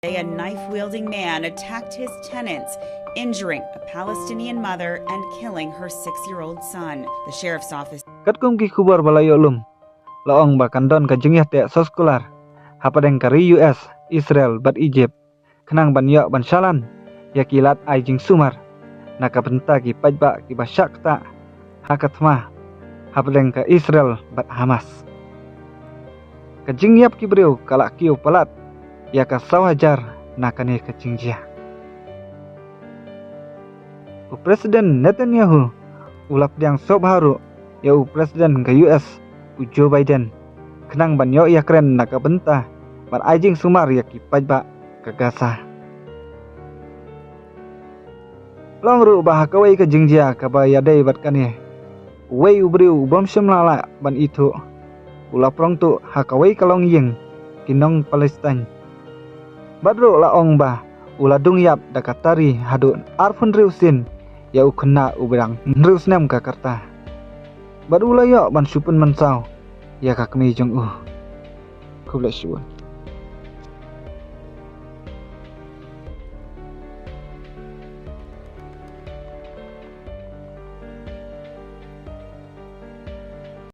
A knife-wielding man attacked his tenants, injuring a Palestinian mother and killing her 6-year-old son. The sheriff's office. Kat kum ki kubar balayo lum. Laong bakan don ka jengyah te soskolar. Hapadeng kari US, Israel bat Egypt. Kenang ban yok ban shalan. Yakilat ai jing sumar. Naka benta ki pajba ki basyak ta. Hakat mah. Hapadeng ka Israel bat Hamas. Ka jengyap ki breu kalak kiu palat. Ya ka sawajar nakane ka jingjia. Presiden Netanyahu ulap diang sob haru ya Presiden ke US Joe Biden kenang ban yo ya keren naka benta ban ajing sumar ya ki pajba ke Gaza. Long ru bah kawai ke jingjia ka ba yadai bat kane. Wei ubriu bom semlala ban itu ulap rong tu hakawai kalong yeng kinong Palestine. Badro laong bah uladung yap dakatari hadu arfun riusin ya ukena uberang rius nem ka karta. Badu ula yo ban supun mansau ya ka kemi jong kubla syuan.